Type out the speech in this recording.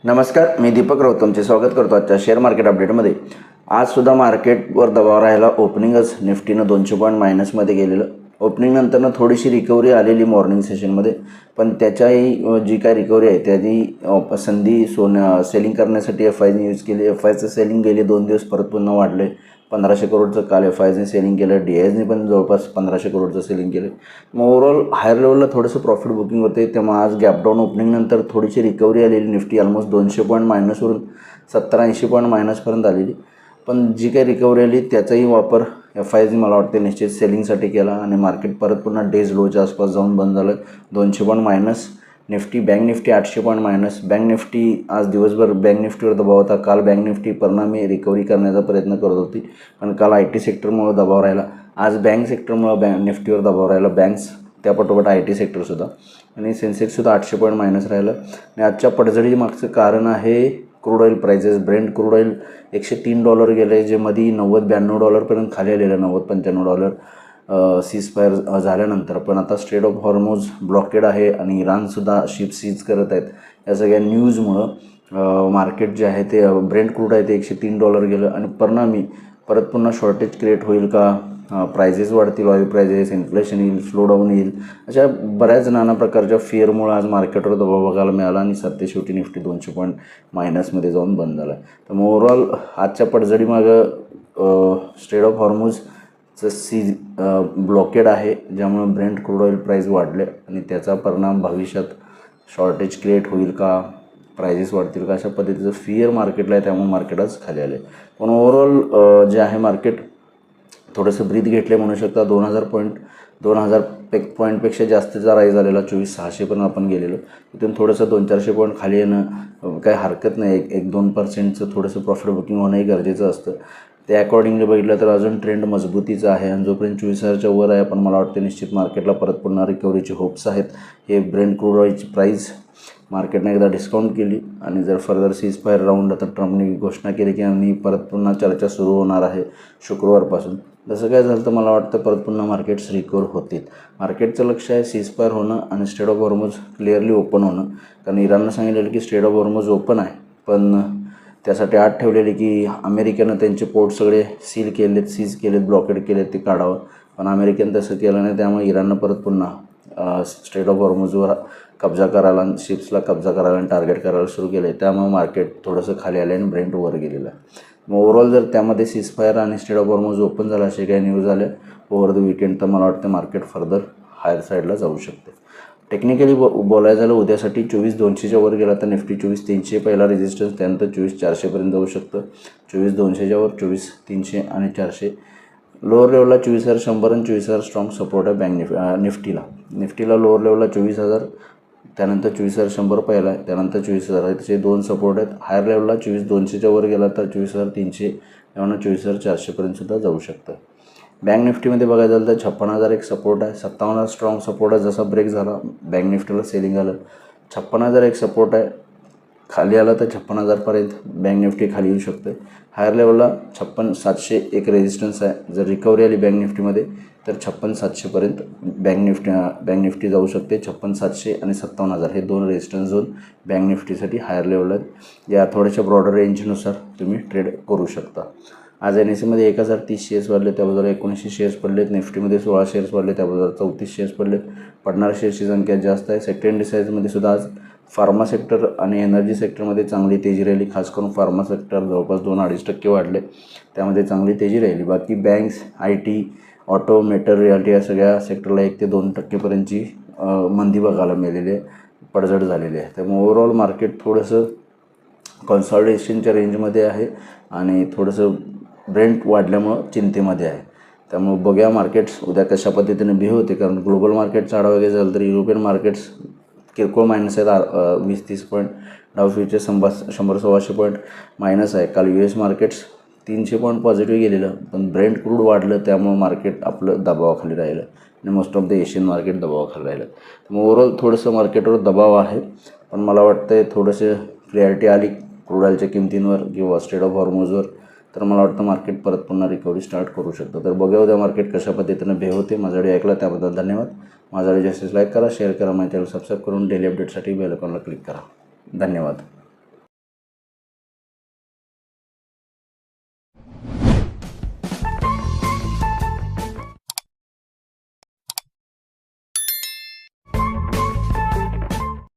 नमस्कार, मी दीपक राऊत तुमचे स्वागत करतो आजच्या शेअर मार्केट अपडेटमध्ये। आज सुद्धा मार्केटवर दबाव राहिला। ओपनिंगच निफ्टीनं 200 पॉईंट मायनसमध्ये गेलेलं। ओपनिंग नंतरनं थोडीशी रिकव्हरी आलेली मॉर्निंग सेशनमध्ये, पण त्याच्याही जी काय रिकव्हरी आहे त्याची संधी सेलिंग करण्यासाठी एफ-आयने यूज केली। एफ-आयचं सेलिंग गेले 2 दिवस परत पुन्हा वाढले। 1500 करोडचं काल एफ-आयने सेलिंग केलं। डी-आयने पण जवळपास 1500 करोडचं सेलिंग केलं। मग ओव्हरऑल हायर लेवलला थोडंसं प्रॉफिट बुकिंग होते। त्यामुळे आज गॅप डाऊन ओपनिंग नंतर थोडीशी रिकव्हरी आलेली। निफ्टी ऑलमोस्ट 200 पॉईंट मायनसवरून 70-80 पॉईंट मायनसपर्यंत आलेली। पण जी काही रिकव्हरी आली त्याचाही वापर एफ-आयने मला वाटते निश्चित सेलिंगसाठी केला आणि मार्केट परत पुन्हा डेज लोच्या आसपास जाऊन बंद झालं। 200 point minus Nifty. Bank Nifty 800 point minus. Bank Nifty आज दिवसभर बँक निफ्टीवर दबाव होता। काल बँक निफ्टी परिणामी रिकव्हरी करण्याचा प्रयत्न करत होती, पण काल IT सेक्टरमुळे दबाव राहिला। आज बँक सेक्टरमुळे निफ्टीवर दबाव राहिला। बँक्स त्यापाठोपाठ IT सेक्टरसुद्धा आणि सेन्सेक्ससुद्धा 800 पॉईंट मायनस राहिलं। आणि आजच्या पडझडी मागचं कारण आहे crude oil prices. Brent crude oil $103 गेले, जे मध्ये $90-92 पर्यंत खाली आलेलं, $90-95 सीजफायर झाल्यानंतर। पण आता स्ट्रेट ऑफ हॉर्मुझ ब्लॉकेड आहे आणि इराणसुद्धा शिप सीज करत आहेत। या सगळ्या न्यूजमुळं मार्केट जे आहे ते ब्रेंट क्रूड आहे ते $103 गेलं आणि परिणामी परत पुन्हा शॉर्टेज क्रिएट होईल का, प्राइजेस वाढतील, ऑइल प्राइजेस, इन्फ्लेशन येईल, स्लो डाऊन येईल, अशा बऱ्याच नाना प्रकारच्या फिअरमुळे आज मार्केटवर दबाव बघायला मिळाला आणि शेवटी निफ्टी 200 पॉईंट मायनसमध्ये जाऊन बंद झाला। तर ओव्हरऑल आजच्या पडझडीमागं स्ट्रेट ऑफ हॉर्मुझचं सीज ब्लॉकेड आहे, ज्यामुळे ब्रेंट क्रूड ऑईल प्राईस वाढले आणि त्याचा परिणाम भविष्यात शॉर्टेज क्रिएट होईल का, प्राइजेस वाढतील का, अशा पद्धतीचं फिअर मार्केटला आहे, त्यामुळे मार्केट आज खाली आले। पण ओव्हरऑल जे आहे मार्केट थोडंसं ब्रीथ घेतले म्हणू शकता। 2000 पॉईंटपेक्षा जास्तचा राईज झालेला, 24,600 पर्यंत आपण गेलेलो। तिथून थोडंसं 200-400 पॉईंट खाली येणं काही हरकत नाही। 1-2% थोडंसं प्रॉफिट बुकिंग होणंही गरजेचं असतं। त्या अकॉर्डिंगली बघितलं तर अजून ट्रेंड मजबूतीचा आहे आणि जोपर्यंत 24,000च्या वर आहे, पण मला वाटतं निश्चित मार्केटला परत पुन्हा रिकव्हरीचे होप्स आहेत। हे ब्रेंट क्रूड ऑईलची प्राईस मार्केटने एकदा डिस्काउंट केली आणि जर फर्दर सीजफायर राऊंड आता ट्रम्पने घोषणा केली की आम्ही परत पुन्हा चर्चा सुरू होणार आहे शुक्रवारपासून, जसं काय झालं तर मला वाटतं परत पुन्हा मार्केट्स रिकवर होतील। मार्केटचं लक्ष आहे सीजफायर होणं आणि स्ट्रेट ऑफ हॉर्मुझ क्लिअरली ओपन होणं, कारण इराणनं सांगितलेलं की स्ट्रेट ऑफ हॉर्मुझ ओपन आहे, पण त्यासाठी अट ठेवलेली की अमेरिकेनं त्यांचे पोर्ट सगळे सीज केलेत, ब्लॉकेड केलेत, ते काढावं, पण अमेरिकेनं तसं केलं नाही। त्यामुळे इराणनं परत पुन्हा स्ट्रेट ऑफ हॉर्मुझवर कब्जा करायला, शिप्सला कब्जा करायला आणि टार्गेट करायला सुरू केलं आहे। त्यामुळे मार्केट थोडंसं खाली आलं आणि ब्रेंट वर गेलेलं आहे। मग ओव्हरऑल जर त्यामध्ये सीजफायर आणि स्ट्रेट ऑफ हॉर्मुझ ओपन झाला असे काही न्यूज आले ओव्हर द वीकेंड, तर मला वाटतं मार्केट फर्दर हायर साईडला जाऊ शकते। टेक्निकली बोलायचं झालं उद्यासाठी 24,200च्या वर गेला तर निफ्टी 24,300 पहिला रेजिस्टन्स, त्यानंतर 24,400 जाऊ शकतं। 24,200च्या वर 24,300 आणि 400 लोअर लेवलला 24,100 आणि 24,000 स्ट्रॉंग सपोर्ट आहे। बँक निफ्टीला लोअर लेवलला 24,000, त्यानंतर 24,100 पहिला आहे, त्यानंतर 24,000 आहे, तसे 2 सपोर्ट आहेत। हायर लेवलला 24,200च्या वर गेला तर 24,300 त्यामुळे 24,400 सुद्धा जाऊ शकतं। बँक निफ्टीमध्ये बघायचं झालं तर 56,000 एक सपोर्ट आहे, 57,000 स्ट्रॉंग सपोर्ट आहे। जसा ब्रेक झाला बँक निफ्टीला सेलिंग आलं, 56,000 एक सपोर्ट आहे, खाली आला तर 56,000पर्यंत बँक निफ्टी खाली येऊ शकते। हायर लेवलला 56,700 एक रेजिस्टन्स आहे। जर रिकव्हरी आली बँक निफ्टीमध्ये तर 56,700पर्यंत बँक निफ्टी जाऊ शकते। 56,700 आणि 57,000 हे 2 रेजिस्टन्स झोन बँक निफ्टीसाठी हायर लेवल आहेत। या थोड्याशा ब्रॉडर रेंजनुसार तुम्ही ट्रेड करू शकता। आज NSEमध्ये 1,030 शेअर्स वाढले, त्याबद्दल 19 शेअर्स पडलेत। निफ्टीमध्ये 16 शेअर्स वाढले, त्याबद्दल 34 शेअर्स पडलेत। पडणाऱ्या शेअर्सची संख्या जास्त आहे। सेक्टर इंडिसाइजमध्ये सुद्धा आज फार्मा सेक्टर आणि एनर्जी सेक्टरमध्ये चांगली तेजी राहिली, खास करून फार्मा सेक्टर जवळपास 2-2.5% वाढले, त्यामध्ये चांगली तेजी राहिली। बाकी banks, IT, auto, metal, reality या सगळ्या सेक्टरला 1 ते 2%पर्यंतची मंदी बघायला मिळालेली आहे, पडझड झालेली आहे। त्यामुळे ओव्हरऑल मार्केट थोडंसं कन्सॉलिडेशनच्या रेंजमध्ये आहे आणि थोडंसं ब्रेंट वाढल्यामुळं चिंतेमध्ये आहे। त्यामुळे बघूया मार्केट्स उद्या कशा पद्धतीने बिहेव होते, कारण ग्लोबल मार्केटचा आढावा घ्यायचा झालं तर युरोपियन मार्केट्स किरकोळ मायनस आहेत, 20-30 पॉईंट। डाव फ्युचर 100-125 पॉईंट मायनस आहे। काल US मार्केट्स 300 पॉईंट पॉझिटिव्ह गेलेलं, पण ब्रेंट क्रूड वाढलं त्यामुळे मार्केट आपलं दबावाखाली राहिलं आणि most of the Asian market दबावाखाली राहिलं। त्यामुळे ओव्हरऑल थोडंसं मार्केटवर दबाव आहे, पण मला वाटतं आहे थोडंसं क्लॅरिटी आली क्रूड ऑईलच्या किमतींवर किंवा स्ट्रेट ऑफ हॉर्मुझवर, तर मला वाटतं मार्केट परत पुन्हा रिकव्हरी स्टार्ट करू शकतं। तर बघूया उद्या मार्केट कशा पद्धतीनं बिहेव होते। माझा व्हिडिओ ऐकला त्याबद्दल धन्यवाद। माझा व्हिडिओ जास्तीत लाईक करा, शेअर करा, माझ्या चॅनल सबस्क्राईब करून डेली अपडेटसाठी बेल आयकॉनला क्लिक करा। धन्यवाद।